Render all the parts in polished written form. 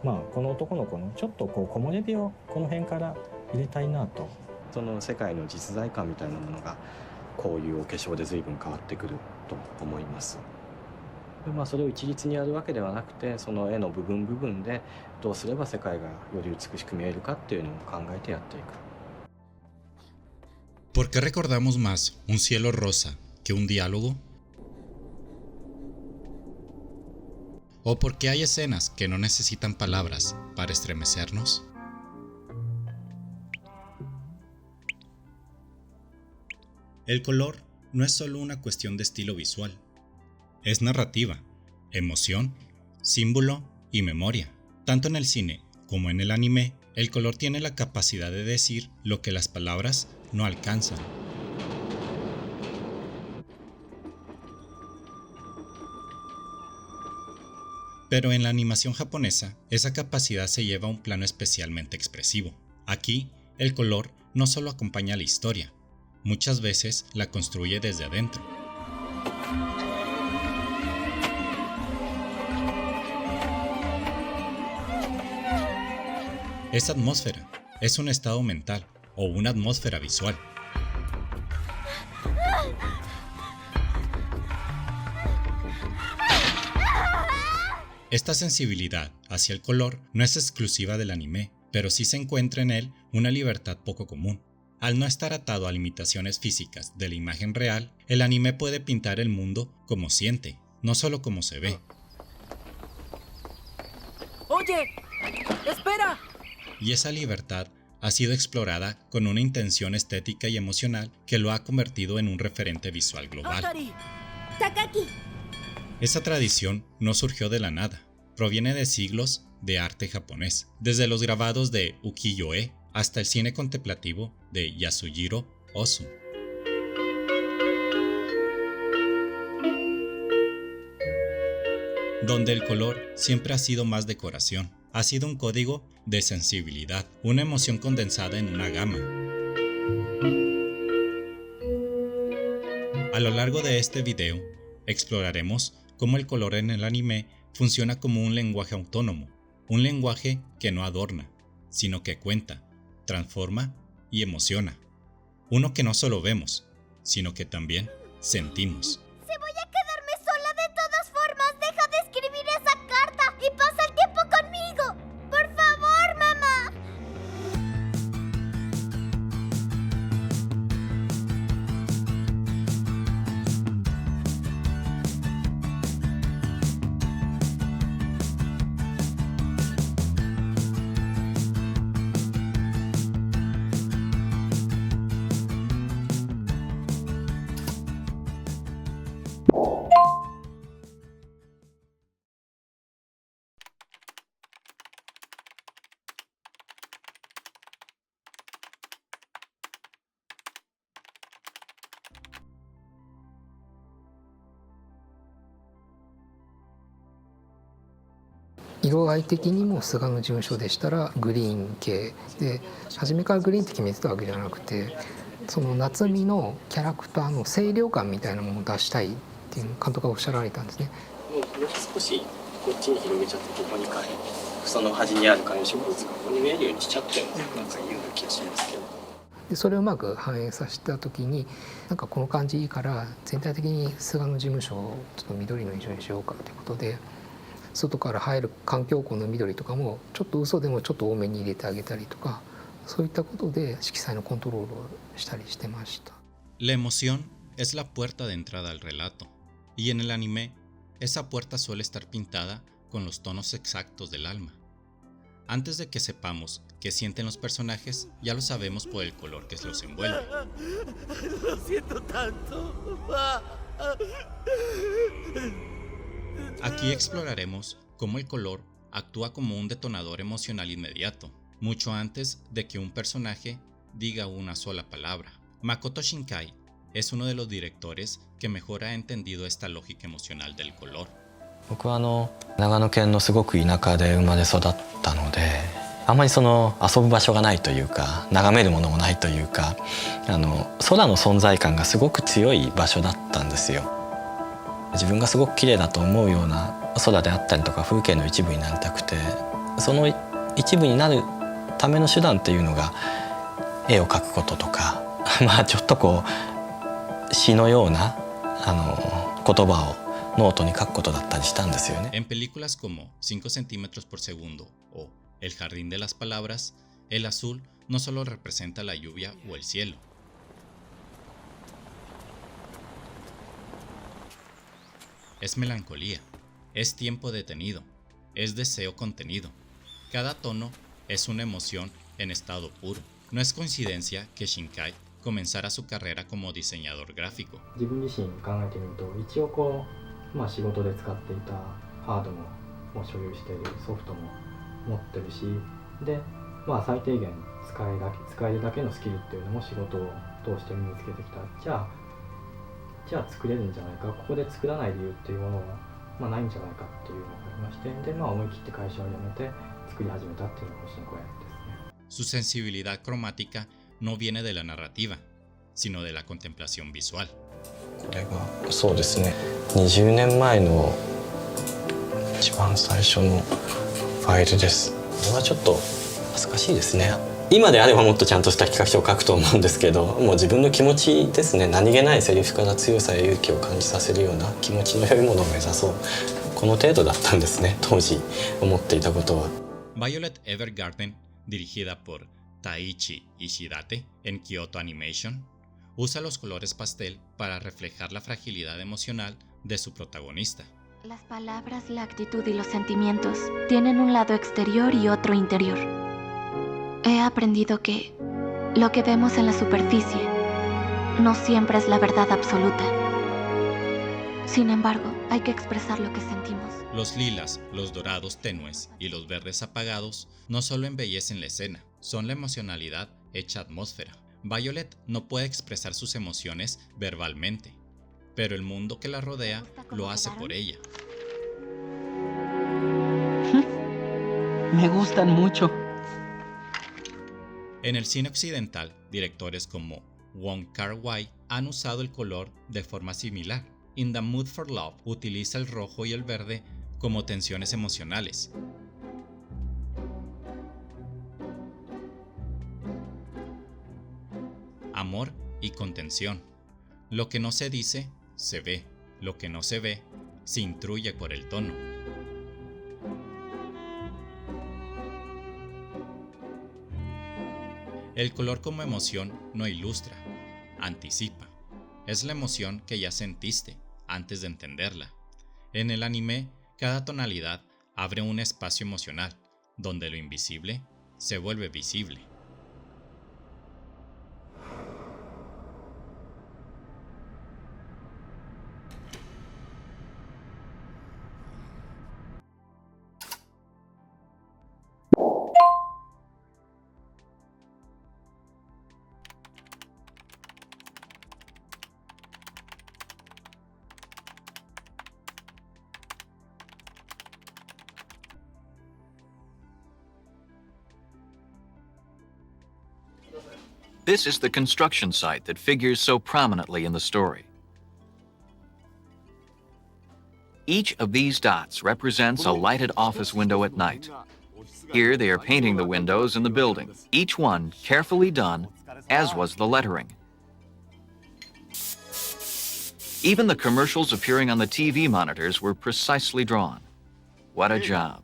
この男の子のちょっとこう木漏れ日をこの辺から入れたいなと。その世界の実在感みたいなものがこういうお化粧で随分変わってくると思います。でそれを一律にやるわけではなくて、その絵の部分部分でどうすれば世界がより美しく見えるかっていうのを考えてやっていく。¿Por qué recordamos más un cielo rosa que un diálogo? ¿O por qué hay escenas que no necesitan palabras para estremecernos? El color no es solo una cuestión de estilo visual, es narrativa, emoción, símbolo y memoria. Tanto en el cine como en el anime, el color tiene la capacidad de decir lo que las palabras no alcanzan. Pero en la animación japonesa, esa capacidad se lleva a un plano especialmente expresivo. Aquí, el color no solo acompaña la historia, muchas veces la construye desde adentro. Esa atmósfera es un estado mental o una atmósfera visual. Esta sensibilidad hacia el color no es exclusiva del anime, pero sí se encuentra en él una libertad poco común. Al no estar atado a limitaciones físicas de la imagen real, el anime puede pintar el mundo como siente, no solo como se ve. ¡Oye! ¡Espera! Y esa libertad ha sido explorada con una intención estética y emocional que lo ha convertido en un referente visual global. Takaki. Esa tradición no surgió de la nada, proviene de siglos de arte japonés, desde los grabados de ukiyo-e hasta el cine contemplativo de Yasujiro Ozu. Donde el color siempre ha sido más decoración, ha sido un código de sensibilidad, una emoción condensada en una gama. A lo largo de este video, exploraremos cómo el color en el anime funciona como un lenguaje autónomo, un lenguaje que no adorna, sino que cuenta, transforma y emociona. Uno que no solo vemos, sino que también sentimos. Si voy a quedarme sola de todas formas, deja de escribir esa carta y pasa el tiempo conmigo. Por favor, mamá. 色合い的にも菅野事務所でしたらグリーン系で、初めからグリーンって決めてたわけじゃなくて、その夏美のキャラクターの清涼感みたいなものを出したいっていう監督がおっしゃられたんですね。もう少しこっちに広げちゃってここにその端にある観葉植物がここに見えるようにしちゃってなんかいいような気がしますけど。でそれをうまく反映させた時に、なんかこの感じいいから全体的に菅野事務所をちょっと緑の色にしようかということで、外から入る環境光の緑とかもちょっと嘘でもちょっと多めに入れてあげたりとか、そういったことで色彩のコントロールをしたりしてました。La emoción es la puerta de entrada al relato, y en el anime, esa puerta suele estar pintada con los tonos exactos del alma. Antes de que sepamos qué sienten los personajes, ya lo sabemos por el color que los envuelve. Lo siento tanto. Aquí exploraremos cómo el color actúa como un detonador emocional inmediato, mucho antes de que un personaje diga una sola palabra. Makoto Shinkai es uno de los directores que mejor ha entendido esta lógica emocional del color. 僕は長野県のすごく田舎で生まれ育ったので、あまりその遊ぶ場所がないというか、眺めるものもないというか、空の存在感がすごく強い場所だったんですよ。自分がすごく綺麗だと思うような空であったりとか風景の一部になりたくて、その一部になるための手段っていうのが絵を描くこととかまあちょっとこう詩のような言葉をノートに書くことだったりしたんですよね。En películas como 5 centímetros por segundo o El jardín de las palabras, el azul no solo representa la lluvia o el cielo. Es melancolía, es tiempo detenido, es deseo contenido. Cada tono es una emoción en estado puro. No es coincidencia que Shinkai comenzara su carrera como diseñador gráfico. 自分自身考えてみると、一応こう、仕事で使っていたハードも所有している、ソフトも持ってるし、で、最低限使えるだけのスキルっていうのも仕事を通して身につけてきた。じゃあ作れるんじゃないか、ここで作らない理由っていうものは、ないんじゃないかっていうのがありまして、で、思い切って会社を辞めて作り始めたっていうのが星の公園ですね。Su sensibilidad cromática no viene de la narrativa, sino de la contemplación visual. これがそうですね、20年前の一番最初のファイルです。これはちょっと恥ずかしいですね。今であればもっとちゃんとした企画書を書くと思うんですけど、もう自分の気持ちですね。何気ないセリフから強さや勇気を感じさせるような気持ちの良いものを目指そう、この程度だったんですね、当時思っていたことは。 Violet Evergarden, dirigida por Taichi Ishidate en Kyoto Animation, usa los colores pastel para reflejar la fragilidad emocional de su protagonista. Las palabras, la actitud y los sentimientos tienen un lado exterior y otro interior. He aprendido que lo que vemos en la superficie no siempre es la verdad absoluta. Sin embargo, hay que expresar lo que sentimos. Los lilas, los dorados tenues y los verdes apagados no solo embellecen la escena, son la emocionalidad hecha atmósfera. Violet no puede expresar sus emociones verbalmente, pero el mundo que la rodea lo hace por ella. Me gustan mucho. En el cine occidental, directores como Wong Kar-wai han usado el color de forma similar. In the Mood for Love utiliza el rojo y el verde como tensiones emocionales. Amor y contención. Lo que no se dice, se ve. Lo que no se ve, se intruye por el tono. El color como emoción no ilustra, anticipa. Es la emoción que ya sentiste antes de entenderla. En el anime, cada tonalidad abre un espacio emocional, donde lo invisible se vuelve visible. This is the construction site that figures so prominently in the story. Each of these dots represents a lighted office window at night. Here they are painting the windows in the building, each one carefully done, as was the lettering. Even the commercials appearing on the TV monitors were precisely drawn. What a job.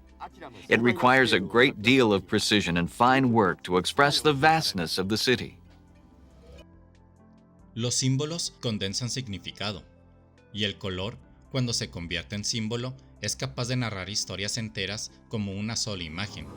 It requires a great deal of precision and fine work to express the vastness of the city. Los símbolos condensan significado, y el color, cuando se convierte en símbolo, es capaz de narrar historias enteras como una sola imagen.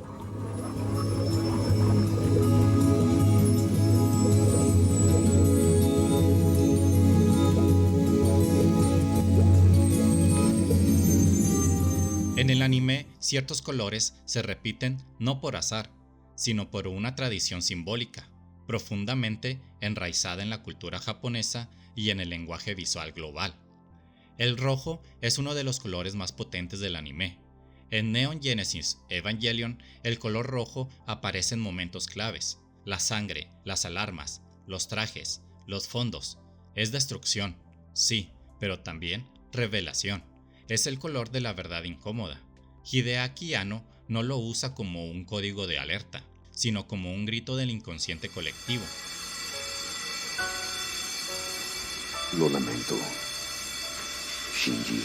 En el anime, ciertos colores se repiten no por azar, sino por una tradición simbólica, profundamente enraizada en la cultura japonesa y en el lenguaje visual global. El rojo es uno de los colores más potentes del anime. En Neon Genesis Evangelion, el color rojo aparece en momentos claves: la sangre, las alarmas, los trajes, los fondos. Es destrucción, sí, pero también revelación. Es el color de la verdad incómoda. Hideaki Anno no lo usa como un código de alerta, sino como un grito del inconsciente colectivo. Lo lamento, Shinji.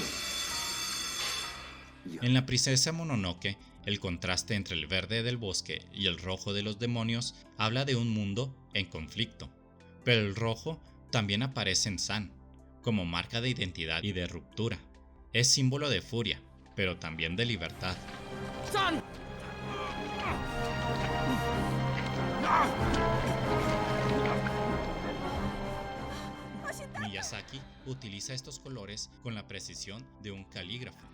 En La princesa Mononoke, el contraste entre el verde del bosque y el rojo de los demonios habla de un mundo en conflicto, pero el rojo también aparece en San, como marca de identidad y de ruptura. Es símbolo de furia, pero también de libertad. ¡San! Miyazaki utiliza estos colores con la precisión de un calígrafo.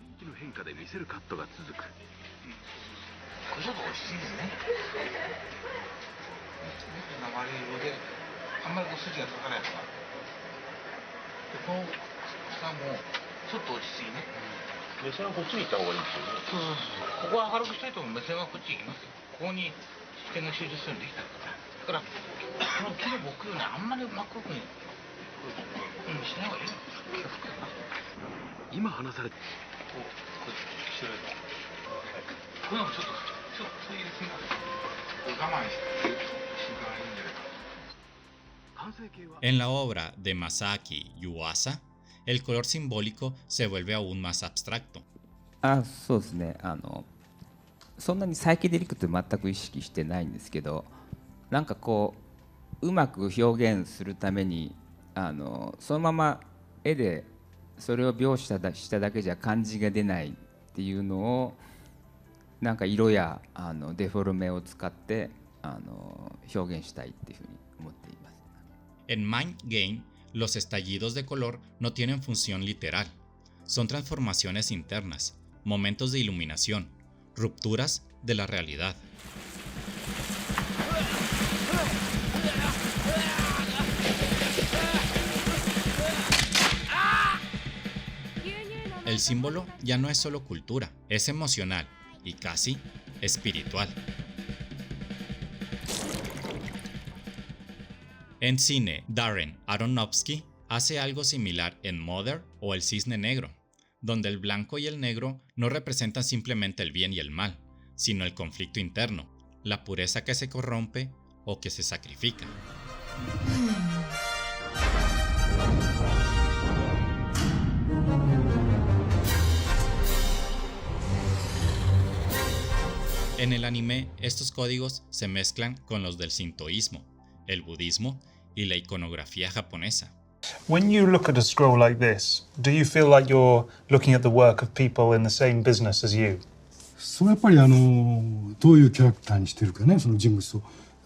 En la obra de Masaaki Yuasa, el color simbólico se vuelve aún más abstracto. そうですね。そんなにサイケデリックって全く意識してないんですけど、なんかこううまく表現するためにそのまま絵でそれを描写しただけじゃ感じが出ないっていうのをなんか色やデフォルメを使って表現したいっていうふうに思っています。En Mind Game, los estallidos de color no tienen función literal. Son transformaciones internas, momentos de iluminación, rupturas de la realidad. El símbolo ya no es solo cultura, es emocional y casi espiritual. En cine, Darren Aronofsky hace algo similar en Mother o El Cisne Negro, donde el blanco y el negro no representan simplemente el bien y el mal, sino el conflicto interno, la pureza que se corrompe o que se sacrifica. En el anime, estos códigos se mezclan con los del sintoísmo, el budismo y la iconografía japonesa. When you look at a scroll like this, do you feel like you're looking at the work of people in the same business as you? それはやっぱりどういうキャラクターにしてるかね、その人物を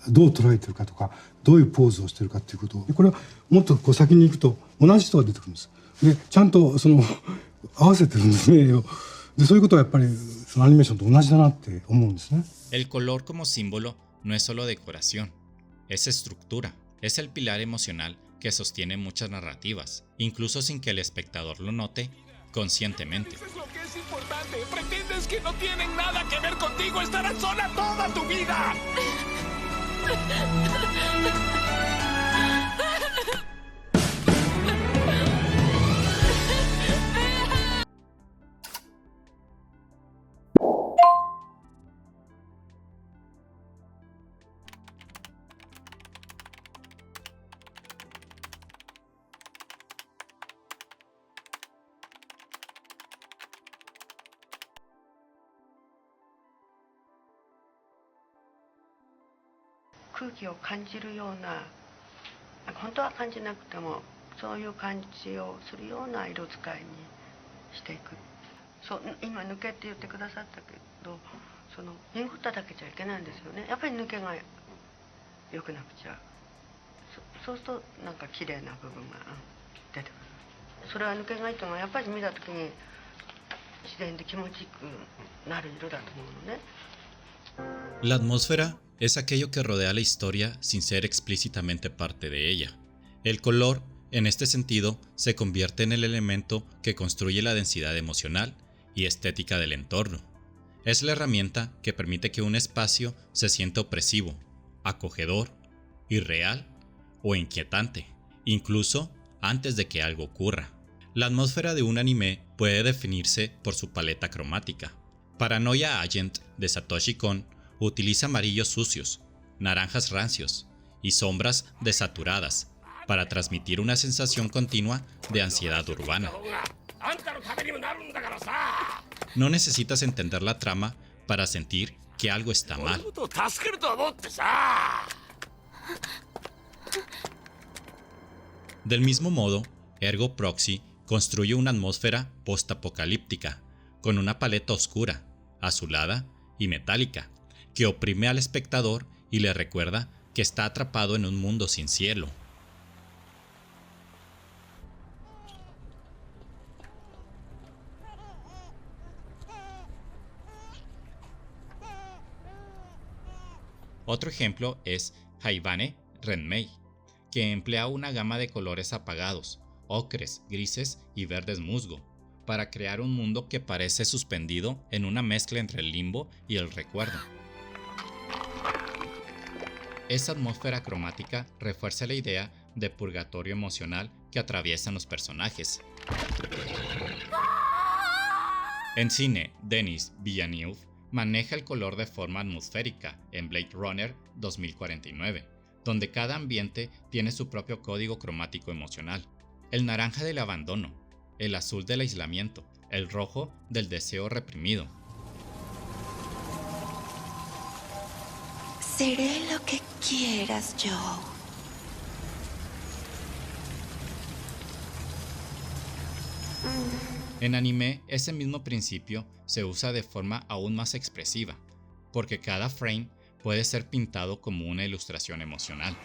どう捉えてるかとか、どういうポーズをしてるかっていうことを、これはもっとこう先に行くと同じ人が出てくるんです。で、ちゃんと合わせてるんですね。で、そういうことはやっぱりそのアニメーションと同じだなって思うんですね。El color como símbolo no es solo decoración, es estructura, es el pilar emocional que sostiene muchas narrativas, incluso sin que el espectador lo note conscientemente. Eso es lo que es importante. Pretendes que no tienen nada que ver contigo. Estarás sola toda tu vida. La atmósfera es aquello que rodea la historia sin ser explícitamente parte de ella. El color, en este sentido, se convierte en el elemento que construye la densidad emocional y estética del entorno. Es la herramienta que permite que un espacio se sienta opresivo, acogedor, irreal o inquietante, incluso antes de que algo ocurra. La atmósfera de un anime puede definirse por su paleta cromática. Paranoia Agent de Satoshi Kon utiliza amarillos sucios, naranjas rancios y sombras desaturadas para transmitir una sensación continua de ansiedad urbana. No necesitas entender la trama para sentir que algo está mal. Del mismo modo, Ergo Proxy construye una atmósfera postapocalíptica con una paleta oscura, azulada y metálica que oprime al espectador y le recuerda que está atrapado en un mundo sin cielo. Otro ejemplo es Haibane Renmei, que emplea una gama de colores apagados, ocres, grises y verdes musgo, para crear un mundo que parece suspendido en una mezcla entre el limbo y el recuerdo. Esa atmósfera cromática refuerza la idea de purgatorio emocional que atraviesan los personajes. En cine, Denis Villeneuve maneja el color de forma atmosférica en Blade Runner 2049, donde cada ambiente tiene su propio código cromático emocional. El naranja del abandono, el azul del aislamiento, el rojo del deseo reprimido. Seré lo que quieras, Joe. En anime, ese mismo principio se usa de forma aún más expresiva, porque cada frame puede ser pintado como una ilustración emocional.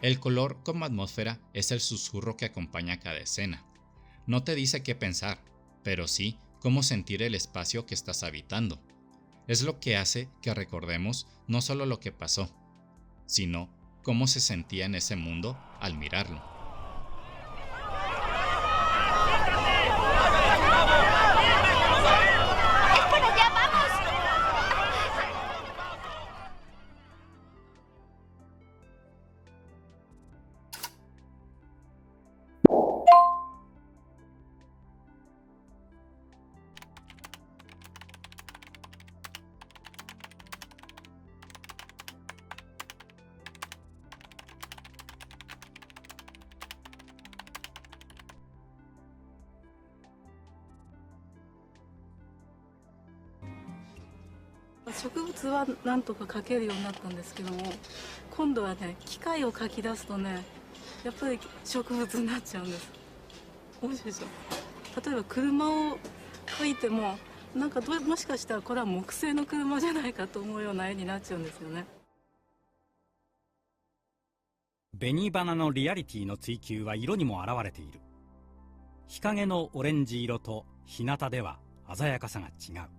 El color como atmósfera es el susurro que acompaña cada escena. No te dice qué pensar, pero sí cómo sentir el espacio que estás habitando. Es lo que hace que recordemos no solo lo que pasó, sino cómo se sentía en ese mundo al mirarlo.紅花のリアリティの追求は色にも表れている。日陰のオレンジ色と日向では鮮やかさが違う。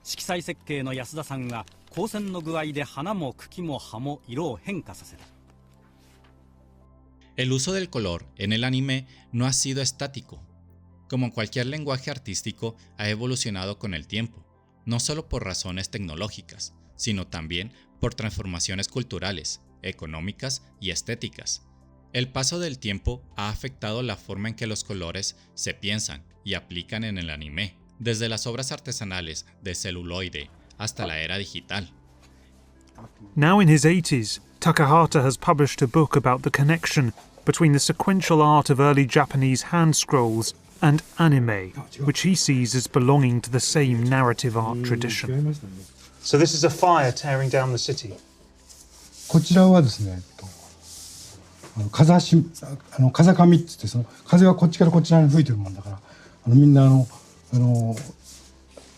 色彩設計の安田さんは光線の具合で花も茎も葉も色を変化させた。El uso del color en el anime no ha sido estático. Como cualquier lenguaje artístico, ha evolucionado con el tiempo, no solo por razones tecnológicas, sino también por transformaciones culturales, económicas y estéticas. El paso del tiempo ha afectado la forma en que los colores se piensan y aplican en el anime, desde las obras artesanales de celuloide hasta la era digital. Now in his 80s, Takahata has published a book about the connection between the sequential art of early Japanese hand scrolls and anime, which he sees as belonging to the same narrative art tradition. So this is a fire tearing down the city. こちらはですね、風上って言ってその風がこっちからこちらに吹いてるもんだから、みんな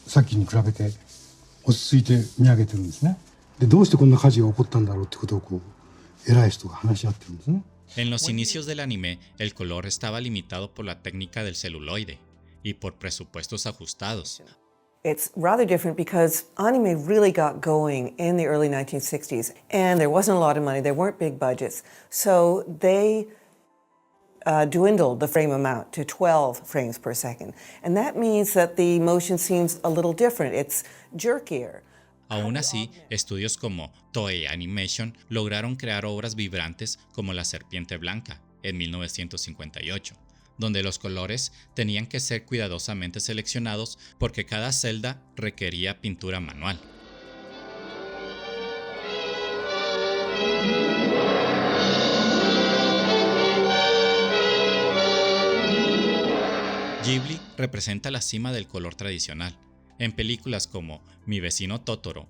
さっきに比べて落ち着いて見上げてるんですね。でどうしてこんな火事が起こったんだろうってことをこう偉い人が話し合ってるんですね。En los inicios del anime, el color estaba limitado por la técnica del celuloide y por presupuestos ajustados. It's rather different because anime really got going in the early 1960s, and there wasn't a lot of money, there weren't big budgets, so they dwindled the frame amount to 12 frames per second. And that means that the motion seems a little different, it's jerkier. Aún así, estudios como Toei Animation lograron crear obras vibrantes como La Serpiente Blanca en 1958, donde los colores tenían que ser cuidadosamente seleccionados porque cada celda requería pintura manual. Ghibli representa la cima del color tradicional, en películas como Mi vecino Totoro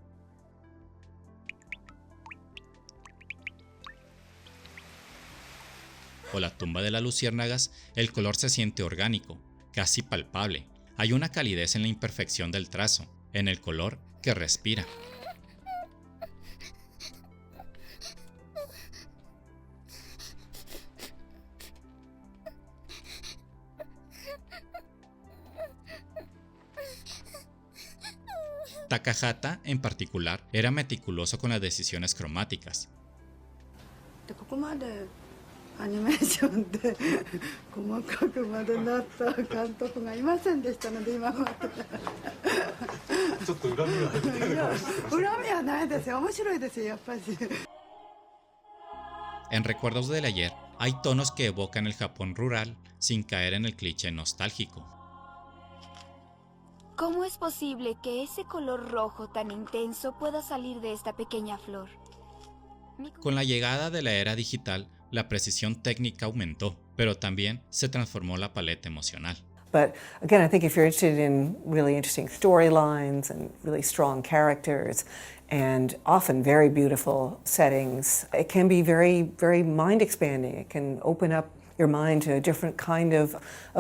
o La tumba de las luciérnagas, el color se siente orgánico, casi palpable. Hay una calidez en la imperfección del trazo, en el color que respira. Takahata, en particular, era meticuloso con las decisiones cromáticas. アニメーションで細かくまでなった監督がいませんでしたので今までちょっと恨みは出てるかもしれない。恨みはないですよ。面白いですよやっぱり。En Recuerdos del Ayer hay tonos que evocan el Japón rural sin caer en el cliché nostálgico. ¿Cómo es posible que ese color rojo tan intenso pueda salir de esta pequeña flor? Con la llegada de la era digital, la precisión técnica aumentó, pero también se transformó la paleta emocional. But again, I think if you're interested in really interesting storylines and really strong characters and often very beautiful settings, it can be very, very mind-expanding. It can open up your mind to a different kind of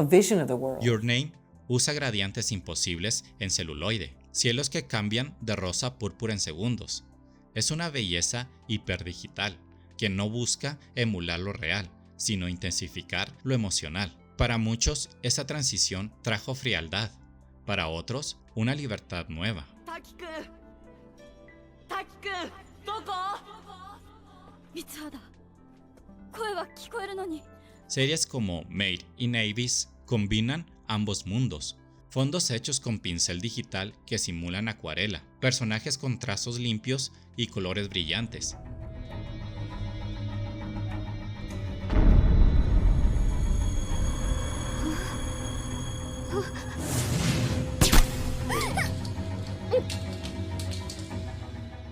vision of the world. Your Name usa gradientes imposibles en celuloide, cielos que cambian de rosa a púrpura en segundos. Es una belleza hiperdigital que no busca emular lo real, sino intensificar lo emocional. Para muchos, esa transición trajo frialdad, para otros, una libertad nueva. Series como Made in Abyss combinan ambos mundos. Fondos hechos con pincel digital que simulan acuarela, personajes con trazos limpios y colores brillantes.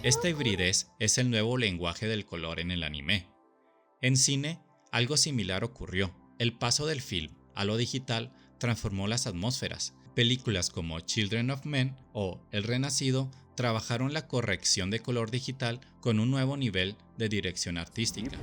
Esta hibridez es el nuevo lenguaje del color en el anime. En cine, algo similar ocurrió. El paso del film a lo digital transformó las atmósferas. Películas como Children of Men o El Renacido trabajaron la corrección de color digital con un nuevo nivel de dirección artística.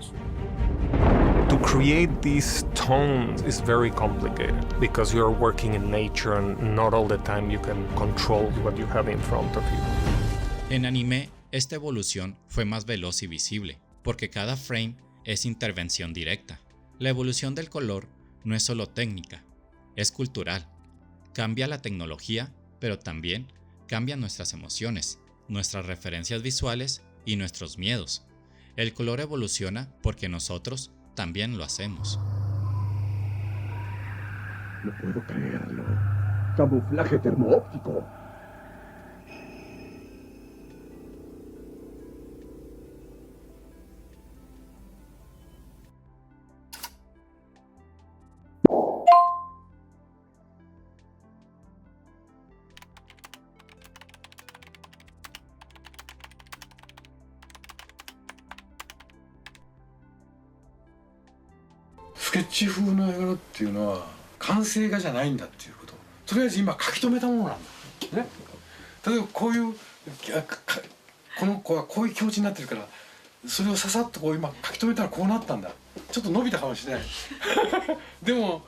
To create these tones is very complicated because you're working in nature and not all the time you can control what you have in front of you. En anime, esta evolución fue más veloz y visible, porque cada frame es intervención directa. La evolución del color no es solo técnica, es cultural. Cambia la tecnología, pero también cambian nuestras emociones, nuestras referencias visuales y nuestros miedos. El color evoluciona porque nosotros también lo hacemos. No puedo creerlo. Camuflaje termoóptico.スケッチ風の絵柄っていうのは完成画じゃないんだっていうこと、とりあえず今書き留めたものなんだ、ね、例えばこういうこの子はこういう気持ちになってるからそれをささっとこう今書き留めたらこうなったんだ、ちょっと伸びたかもしれないでも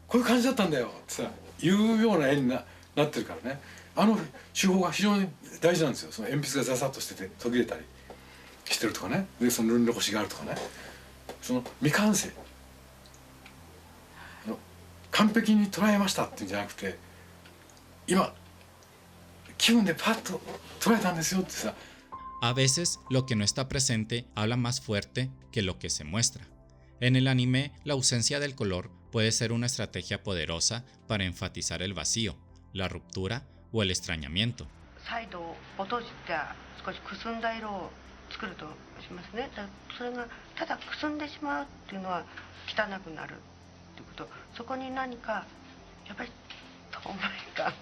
こういう感じだったんだよってさ言うような絵に なってるからね、あの手法が非常に大事なんですよ。その鉛筆がザサッとしてて途切れたりしてるとかね、でそのルンロコシがあるとかね、その未完成完璧に捉えましたっていうんじゃなくて、今気分でパッと捉えたんですよってさ。 A veces lo que no está presente habla más fuerte que lo que se muestra. En el anime, la ausencia del color puede ser una estrategia poderosa para enfatizar el vacío, la ruptura o el extrañamiento. 再度を閉じて少しくすんだ色を作るとしますね。それがただくすんでしまうっていうのは汚くなるっていうこと。そこに何かやっぱり透明感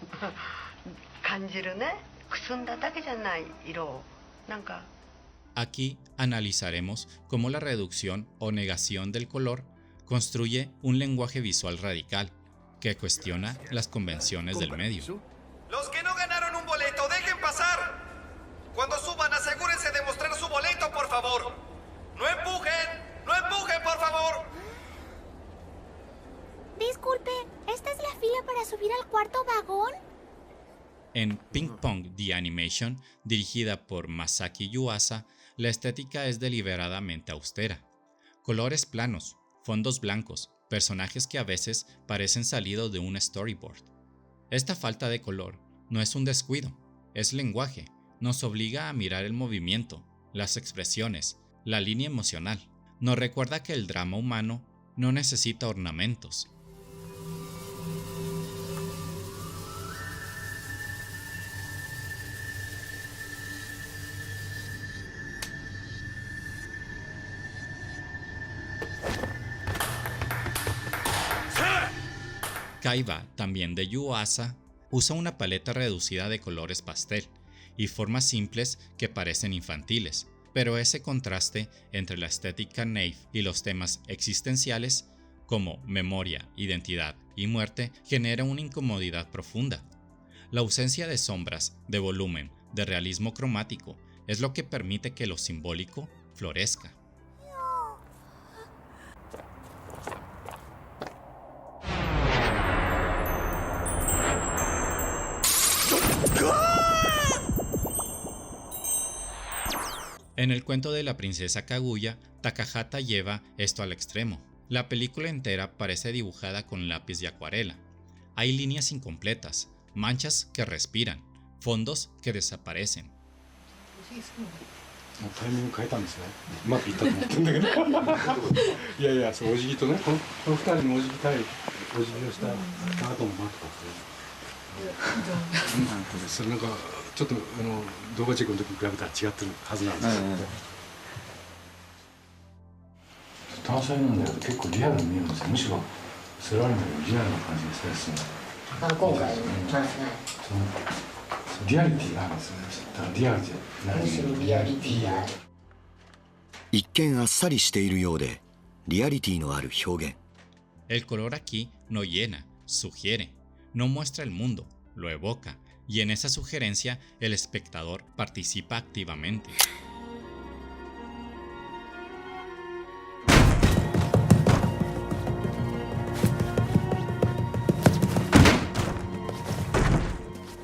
感じるね。くすんだだけじゃない色を。 Aquí analizaremos cómo la reducción o negación del color construye un lenguaje visual radical que cuestiona las convenciones del medio. Los que no ganaron un boleto, dejen pasar. Cuando suban, asegúrense de mostrar su boleto, por favor. No empujen, por favor. Disculpe, ¿esta es la fila para subir al cuarto vagón? En Ping Pong The Animation, dirigida por Masaki Yuasa, la estética es deliberadamente austera. Colores planos, fondos blancos, personajes que a veces parecen salidos de un storyboard. Esta falta de color no es un descuido, es lenguaje. Nos obliga a mirar el movimiento, las expresiones, la línea emocional. Nos recuerda que el drama humano no necesita ornamentos. Kaiba, también de Yuasa, usa una paleta reducida de colores pastel y formas simples que parecen infantiles, pero ese contraste entre la estética naif y los temas existenciales, como memoria, identidad y muerte, genera una incomodidad profunda. La ausencia de sombras, de volumen, de realismo cromático, es lo que permite que lo simbólico florezca. En el cuento de la princesa Kaguya, Takahata lleva esto al extremo. La película entera parece dibujada con lápiz y acuarela. Hay líneas incompletas, manchas que respiran, fondos que desaparecen. タイミング変えたんですね。うまくいったと思ってるんだけど。いやいや、そうお辞儀とね、この二人にお辞儀したい、お辞儀をした後の間とかそれなんかちょっと動画チェックの時に比べたら違ってるはずなんですよ。単細なんだけど結構リアルに見えるんですよ。むしろそれよりもリアルな感じがするんですよ。今回単細リアリティがあるんですよね。だからリアルじゃない。むしろリアリティがある。一見あっさりしているようでリアリティのある表現。El color aquí no llena, sugiere, no muestra el mundo, lo evoca, y en esa sugerencia el espectador participa activamente.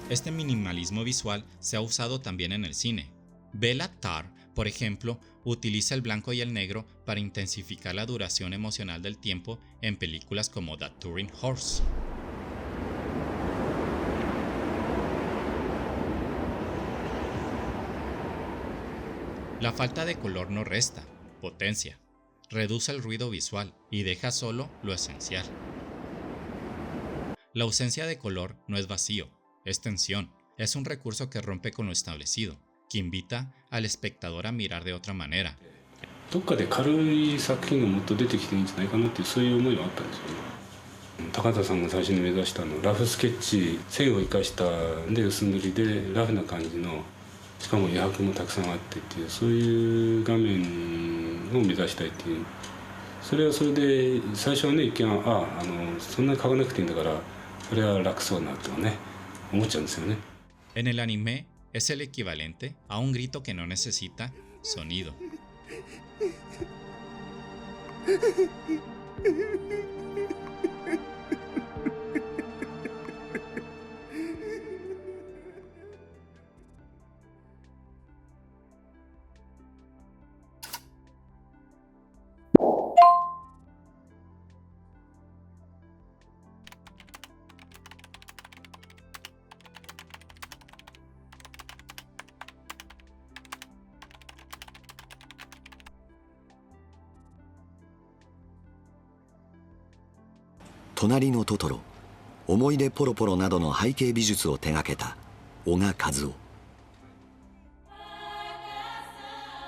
Este minimalismo visual se ha usado también en el cine. Bela Tarr, por ejemplo, utiliza el blanco y el negro para intensificar la duración emocional del tiempo en películas como The Turing Horse. La falta de color no resta, potencia, reduce el ruido visual y deja solo lo esencial. La ausencia de color no es vacío, es tensión, es un recurso que rompe con lo establecido, que invita al espectador a mirar de otra manera. どっかで軽い作品がもっと出てきていいんじゃないかなっていうそういう思いはあったんですよね。高田さんが最初に目指したラフスケッチ、線を生かしたで薄塗りでラフな感じの、しかも余白もたくさんあってっていうそういう画面を目指したいっていう。それはそれで最初はね一見そんなに描かなくていいんだからそれは楽そうなとかね思っちゃうんですよね。En el anime es el equivalente a un grito que no necesita sonido. 隣のトトロ、思い出ポロポロなどの背景美術を手掛けた小賀和夫。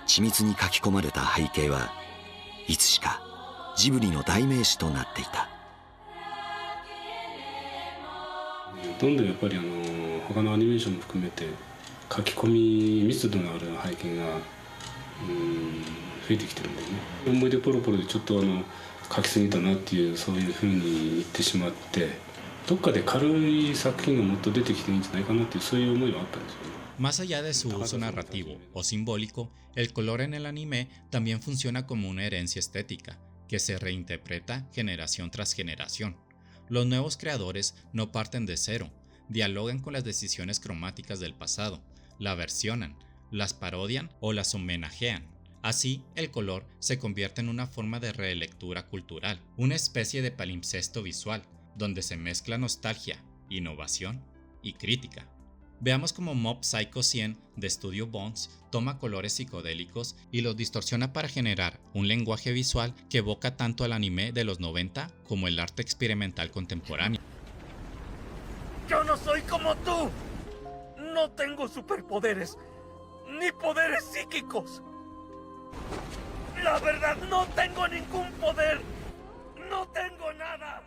緻密に書き込まれた背景はいつしかジブリの代名詞となっていた。どんどんやっぱり他のアニメーションも含めて書き込み密度のある背景が増えてきてるんだよね。思い出ポロポロでちょっと書きすぎたなっていう、そういうふうに言ってしまって、どっかで軽い作品がもっと出てきていいんじゃないかなっていう、そういう思いはあったんですよね。Más allá de su uso narrativo o simbólico, el color en el anime también funciona como una herencia estética, que se reinterpreta generación tras generación. Los nuevos creadores no parten de cero, dialogan con las decisiones cromáticas del pasado, la versionan, las parodian o las homenajean. Así, el color se convierte en una forma de relectura cultural, una especie de palimpsesto visual, donde se mezcla nostalgia, innovación y crítica. Veamos cómo Mob Psycho 100 de Studio Bones toma colores psicodélicos y los distorsiona para generar un lenguaje visual que evoca tanto al anime de los 90 como el arte experimental contemporáneo. ¡Yo no soy como tú! No tengo superpoderes, ni poderes psíquicos. La verdad, no tengo ningún poder. No tengo nada.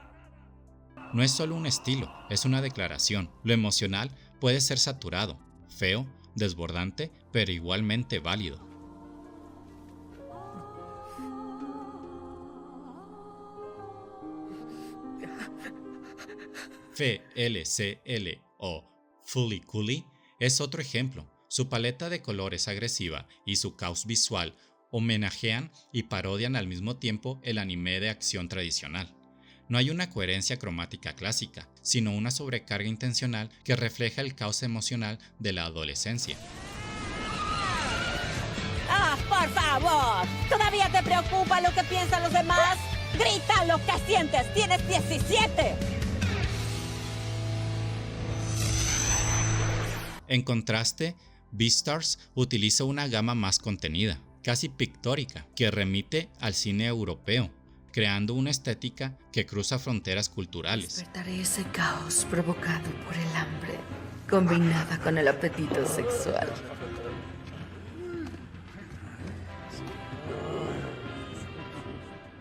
No es solo un estilo, es una declaración. Lo emocional puede ser saturado, feo, desbordante, pero igualmente válido. FLCL o Fully Cooley es otro ejemplo. Su paleta de colores agresiva y su caos visual homenajean y parodian al mismo tiempo el anime de acción tradicional. No hay una coherencia cromática clásica, sino una sobrecarga intencional que refleja el caos emocional de la adolescencia. ¡Ah, por favor! ¿Todavía te preocupa lo que piensan los demás? ¡Grita lo que sientes! ¡Tienes 17! En contraste, Beastars utiliza una gama más contenida, casi pictórica, que remite al cine europeo, creando una estética que cruza fronteras culturales. Despertaré ese caos provocado por el hambre, combinada con el apetito sexual.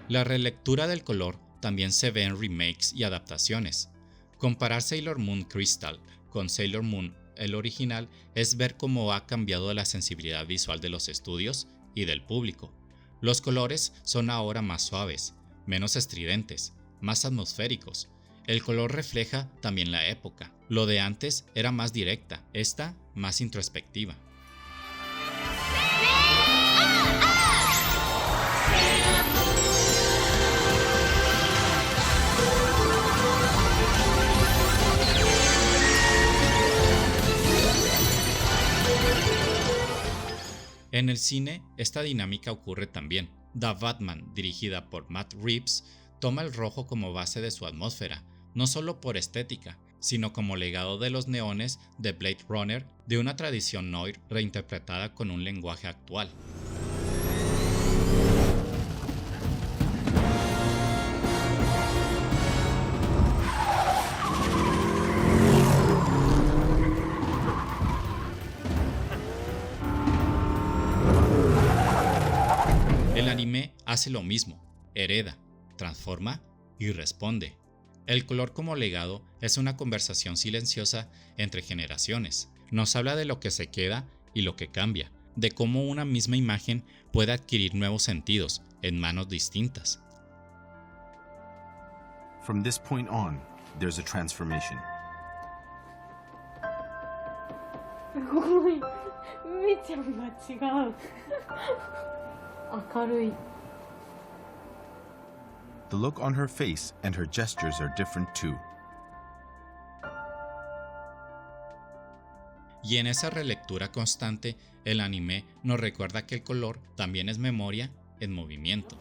La relectura del color también se ve en remakes y adaptaciones. Comparar Sailor Moon Crystal con Sailor Moon el original es ver cómo ha cambiado la sensibilidad visual de los estudios y del público. Los colores son ahora más suaves, menos estridentes, más atmosféricos. El color refleja también la época. Lo de antes era más directa, esta más introspectiva. En el cine, esta dinámica ocurre también. The Batman, dirigida por Matt Reeves, toma el rojo como base de su atmósfera, no solo por estética, sino como legado de los neones de Blade Runner, de una tradición noir reinterpretada con un lenguaje actual. El anime hace lo mismo, hereda, transforma y responde. El color como legado es una conversación silenciosa entre generaciones. Nos habla de lo que se queda y lo que cambia, de cómo una misma imagen puede adquirir nuevos sentidos en manos distintas. From this point on, there's a transformation. The look on her face and her gestures are different too. Y en esa relectura constante, el anime nos recuerda que el color también es memoria en movimiento.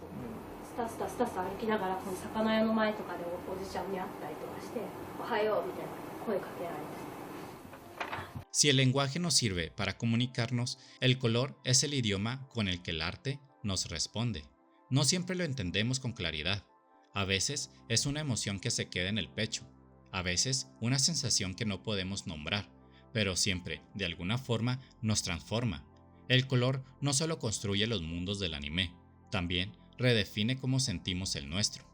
Si el lenguaje nos sirve para comunicarnos, el color es el idioma con el que el arte nos responde. No siempre lo entendemos con claridad. A veces es una emoción que se queda en el pecho, a veces una sensación que no podemos nombrar, pero siempre, de alguna forma, nos transforma. El color no solo construye los mundos del anime, también redefine cómo sentimos el nuestro.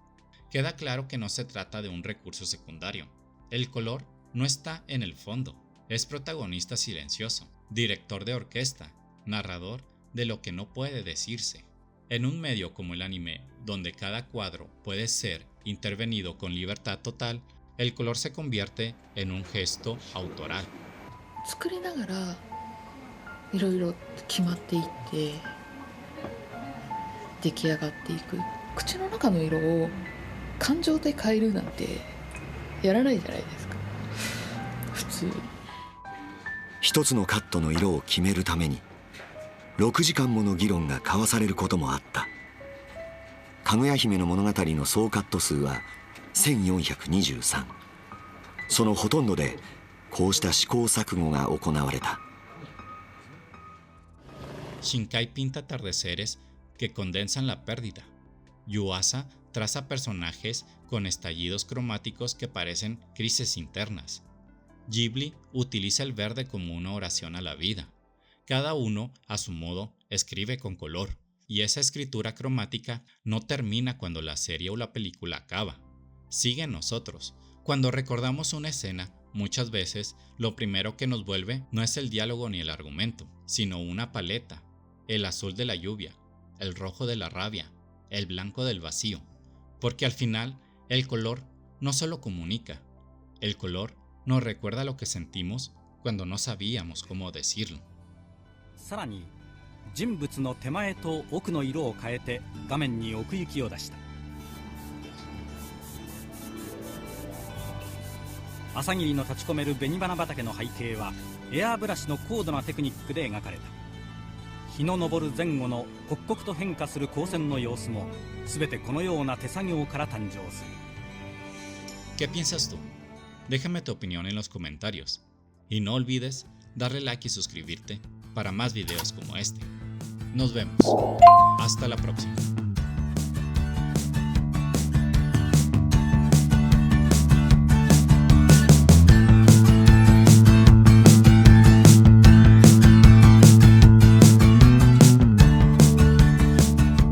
Queda claro que no se trata de un recurso secundario. El color no está en el fondo, es protagonista silencioso, director de orquesta, narrador de lo que no puede decirse. En un medio como el anime, donde cada cuadro puede ser intervenido con libertad total, el color se convierte en un gesto autoral. 作りながらいろいろ決まっていって出来上がっていく。口の中の色を感情で変えるなんてやらないじゃないですか普通。一つのカットの色を決めるために6時間もの議論が交わされることもあった。かぐや姫の物語の総カット数は1423。そのほとんどでこうした試行錯誤が行われた。Shinkai pinta atardeceres que condensan la pérdida. Yuasa traza personajes con estallidos cromáticos que parecen crisis internas. Ghibli utiliza el verde como una oración a la vida. Cada uno, a su modo, escribe con color, y esa escritura cromática no termina cuando la serie o la película acaba. Sigue en nosotros. Cuando recordamos una escena, muchas veces lo primero que nos vuelve no es el diálogo ni el argumento, sino una paleta, el azul de la lluvia, el rojo de la rabia, el blanco del vacío, porque al final el color no solo comunica, el color nos recuerda lo que sentimos cuando no sabíamos cómo decirlo. さらに人物の手前と奥の色を変えて画面に奥行きを出した。朝霧の立ち込める紅花畑の背景はエアーブラシの高度なテクニックで描かれた。日の昇る前後の刻々と変化する光線の様子も全てこのような手作業から誕生する。¿Qué piensas tú? Déjame tu opinión en los comentarios. Y no olvides darle like y suscribirte para más videos como este. Nos vemos. Hasta la próxima.